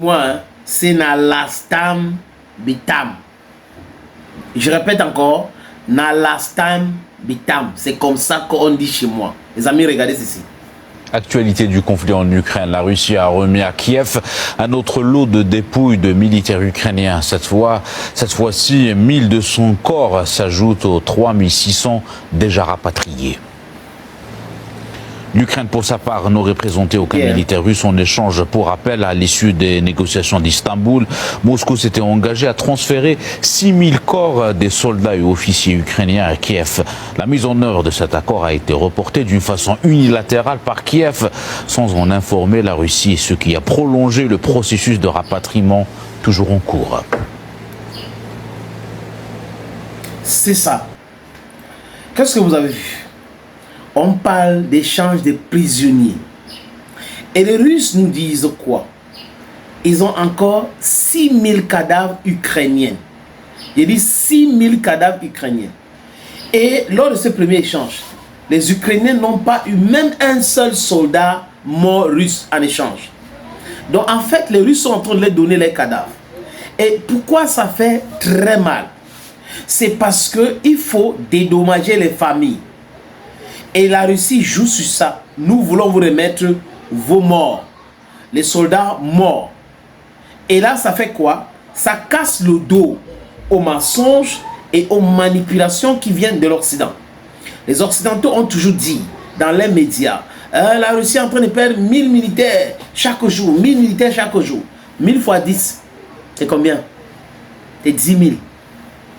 Moi, hein, c'est na lastam bitam. Je répète encore, na lastam bitam. C'est comme ça qu'on dit chez moi. Les amis, regardez ceci. Actualité du conflit en Ukraine, la Russie a remis à Kiev un autre lot de dépouilles de militaires ukrainiens. Cette fois-ci, 1200 corps s'ajoutent aux 3600 déjà rapatriés. L'Ukraine, pour sa part, n'aurait présenté aucun militaire russe en échange. Pour rappel, à l'issue des négociations d'Istanbul, Moscou s'était engagé à transférer 6000 corps des soldats et officiers ukrainiens à Kiev. La mise en œuvre de cet accord a été reportée d'une façon unilatérale par Kiev, sans en informer la Russie, ce qui a prolongé le processus de rapatriement toujours en cours. C'est ça. Qu'est-ce que vous avez vu? On parle d'échange de prisonniers. Et les Russes nous disent quoi? Ils ont encore 6000 cadavres ukrainiens. Ils disent 6000 cadavres ukrainiens. Et lors de ce premier échange, les Ukrainiens n'ont pas eu même un seul soldat mort russe en échange. Donc en fait, les Russes sont en train de leur donner les cadavres. Et pourquoi ça fait très mal? C'est parce qu'il faut dédommager les familles. Et la Russie joue sur ça. Nous voulons vous remettre vos morts. Les soldats morts. Et là, ça fait quoi? Ça casse le dos aux mensonges et aux manipulations qui viennent de l'Occident. Les Occidentaux ont toujours dit dans les médias, la Russie est en train de perdre 1000 militaires chaque jour. 1000 militaires chaque jour. 1000 fois 10, c'est combien? C'est 10 000.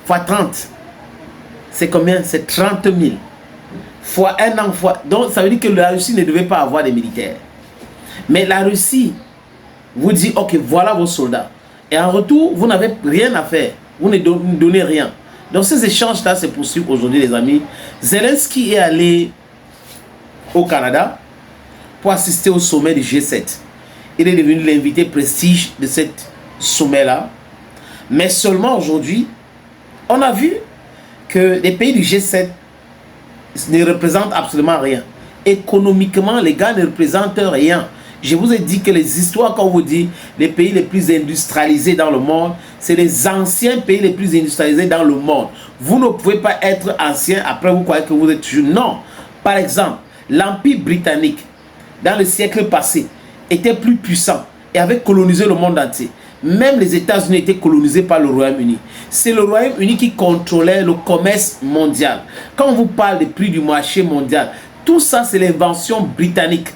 Fois 30, c'est combien? C'est 30 000. Fois un an, fois... Donc ça veut dire que la Russie ne devait pas avoir des militaires. Mais la Russie vous dit, ok, voilà vos soldats. Et en retour, vous n'avez rien à faire. Vous ne donnez rien. Donc ces échanges-là se poursuivent aujourd'hui, les amis. Zelensky est allé au Canada pour assister au sommet du G7. Il est devenu l'invité prestige de ce sommet-là. Mais seulement aujourd'hui, on a vu que les pays du G7 ne représentent absolument rien. Économiquement, les gars ne représentent rien. Je vous ai dit que les histoires, quand on vous dit les pays les plus industrialisés dans le monde, c'est les anciens pays les plus industrialisés dans le monde. Vous ne pouvez pas être ancien, après vous croyez que vous êtes toujours. Non. Par exemple, l'Empire britannique, dans le siècle passé, était plus puissant et avait colonisé le monde entier. Même les États-Unis étaient colonisés par le Royaume-Uni. C'est le Royaume-Uni qui contrôlait le commerce mondial. Quand on vous parle des prix du marché mondial, tout ça c'est l'invention britannique.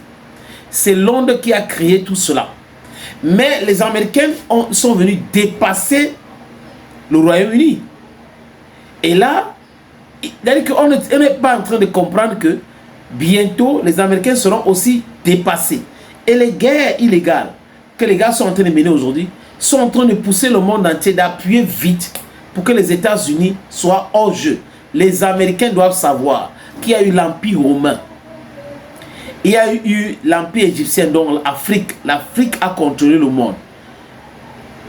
C'est Londres qui a créé tout cela. Mais les Américains sont venus dépasser le Royaume-Uni. Et là, on n'est pas en train de comprendre que bientôt les Américains seront aussi dépassés. Et les guerres illégales que les gars sont en train de mener aujourd'hui sont en train de pousser le monde entier d'appuyer vite pour que les États-Unis soient hors jeu. Les Américains doivent savoir qu'il y a eu l'Empire romain. Il y a eu l'Empire égyptien, donc l'Afrique a contrôlé le monde.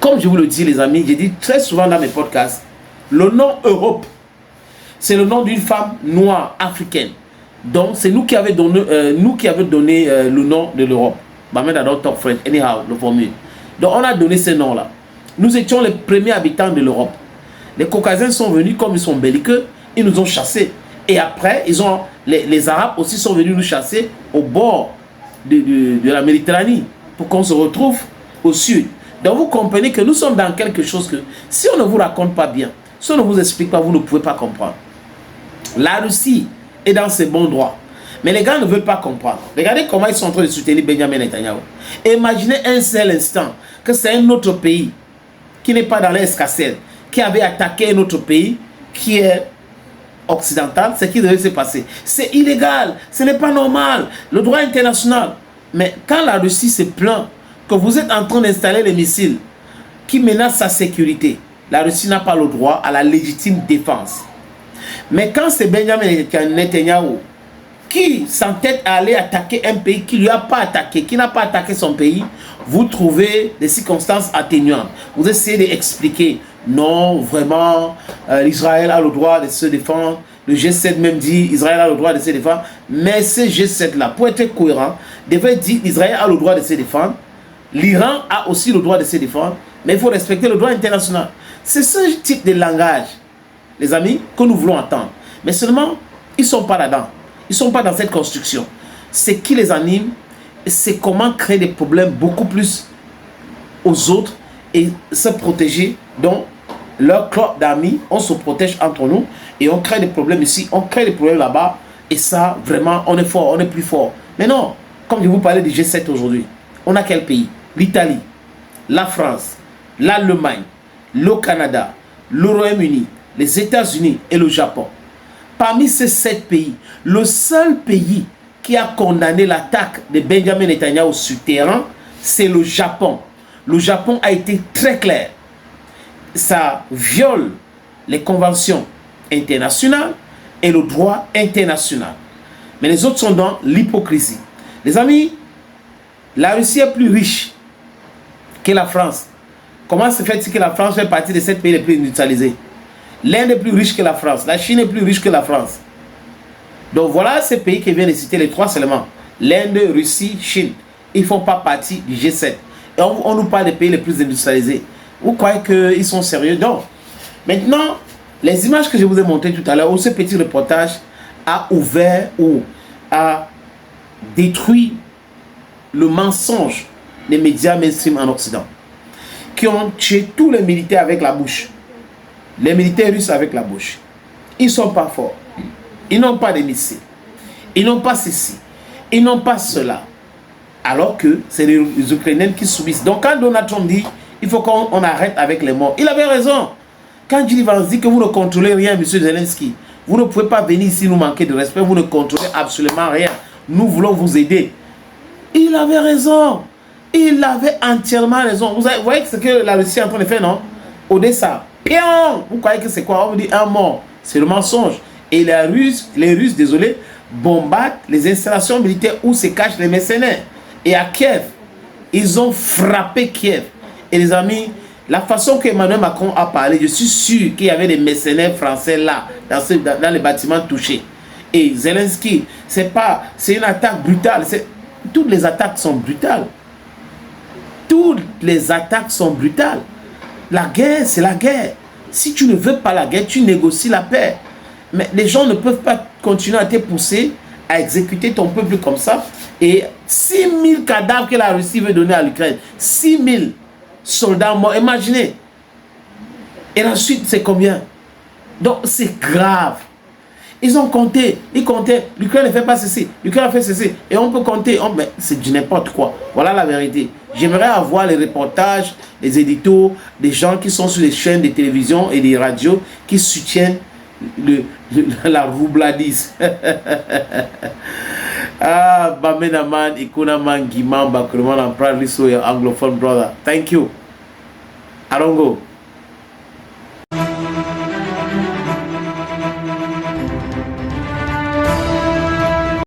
Comme je vous le dis, les amis, j'ai dit très souvent dans mes podcasts, le nom Europe, c'est le nom d'une femme noire africaine. Donc c'est nous qui avons donné, le nom de l'Europe. Anyhow, le formule. Donc on a donné ce nom-là. Nous étions les premiers habitants de l'Europe. Les Caucasiens sont venus, comme ils sont belliqueux, ils nous ont chassés. Et après, les Arabes aussi sont venus nous chasser au bord de la Méditerranée pour qu'on se retrouve au sud. Donc vous comprenez que nous sommes dans quelque chose que si on ne vous raconte pas bien, si on ne vous explique pas, vous ne pouvez pas comprendre. La Russie est dans ses bons droits. Mais les gars ne veulent pas comprendre. Regardez comment ils sont en train de soutenir Benjamin Netanyahu. Imaginez un seul instant que c'est un autre pays qui n'est pas dans l'escarcelle, qui avait attaqué un autre pays qui est occidental, ce qui devait se passer. C'est illégal, ce n'est pas normal, le droit international. Mais quand la Russie se plaint que vous êtes en train d'installer les missiles qui menacent sa sécurité, la Russie n'a pas le droit à la légitime défense. Mais quand c'est Benjamin Netanyahu qui s'entête à aller attaquer un pays qui ne lui a pas attaqué, qui n'a pas attaqué son pays, vous trouvez des circonstances atténuantes. Vous essayez d'expliquer, non, vraiment, Israël a le droit de se défendre. Le G7 même dit, Israël a le droit de se défendre. Mais ce G7-là, pour être cohérent, devait dire, Israël a le droit de se défendre. L'Iran a aussi le droit de se défendre, mais il faut respecter le droit international. C'est ce type de langage, les amis, que nous voulons entendre. Mais seulement, ils ne sont pas là-dedans. Ils ne sont pas dans cette construction. Ce qui les anime, c'est comment créer des problèmes beaucoup plus aux autres et se protéger. Donc, leur club d'amis, on se protège entre nous et on crée des problèmes ici, on crée des problèmes là-bas. Et ça, vraiment, on est fort, on est plus fort. Mais non, comme je vous parlais du G7 aujourd'hui, on a quel pays? L'Italie, la France, l'Allemagne, le Canada, le Royaume-Uni, les États-Unis et le Japon. Parmi ces 7 pays, le seul pays qui a condamné l'attaque de Benjamin Netanyahu sur terrain, c'est le Japon. Le Japon a été très clair. Ça viole les conventions internationales et le droit international. Mais les autres sont dans l'hypocrisie. Les amis, la Russie est plus riche que la France. Comment se fait-il que la France fait partie de 7 pays les plus industrialisés? L'Inde est plus riche que la France. La Chine est plus riche que la France. Donc voilà ces pays qui viennent de citer, les 3 seulement. L'Inde, Russie, Chine. Ils ne font pas partie du G7. Et on nous parle des pays les plus industrialisés. Vous croyez qu'ils sont sérieux? Non. Maintenant, les images que je vous ai montrées tout à l'heure, où ce petit reportage a ouvert ou a détruit le mensonge des médias mainstream en Occident, qui ont tué tous les militaires avec la bouche. Les militaires russes avec la bouche. Ils ne sont pas forts. Ils n'ont pas de missiles. Ils n'ont pas ceci. Ils n'ont pas cela. Alors que c'est les Ukrainiens qui subissent. Donc quand Donald Trump dit il faut qu'on arrête avec les morts, il avait raison. Quand J.D. Vance dit que vous ne contrôlez rien, M. Zelensky, vous ne pouvez pas venir ici nous manquer de respect, vous ne contrôlez absolument rien. Nous voulons vous aider. Il avait raison. Il avait entièrement raison. Vous voyez ce que la Russie est en train de faire, non? Odessa. Vous croyez que c'est quoi? On vous dit un mort. C'est le mensonge. Et les Russes, désolé, bombardent les installations militaires où se cachent les mercenaires. Et à Kiev, ils ont frappé Kiev. Et les amis, la façon qu'Emmanuel Macron a parlé, je suis sûr qu'il y avait des mercenaires français là, dans les bâtiments touchés. Et Zelensky, c'est une attaque brutale. Toutes les attaques sont brutales. Toutes les attaques sont brutales. La guerre, c'est la guerre. Si tu ne veux pas la guerre, tu négocies la paix. Mais les gens ne peuvent pas continuer à te pousser à exécuter ton peuple comme ça. Et 6000 cadavres que la Russie veut donner à l'Ukraine. 6000 soldats morts. Imaginez. Et ensuite, c'est combien? Donc, c'est grave. Ils ont compté. Ils comptaient. L'Ukraine ne fait pas ceci. L'Ukraine a fait ceci. Et on peut compter. Mais c'est du n'importe quoi. Voilà la vérité. J'aimerais avoir les reportages, les éditos, des gens qui sont sur les chaînes de télévision et des radios qui soutiennent la roubladise. Ah, Bamenaman, Ikunaman, Guiman, Bakuruman, I'm proudly so your Anglophone brother. Thank you. I don't go.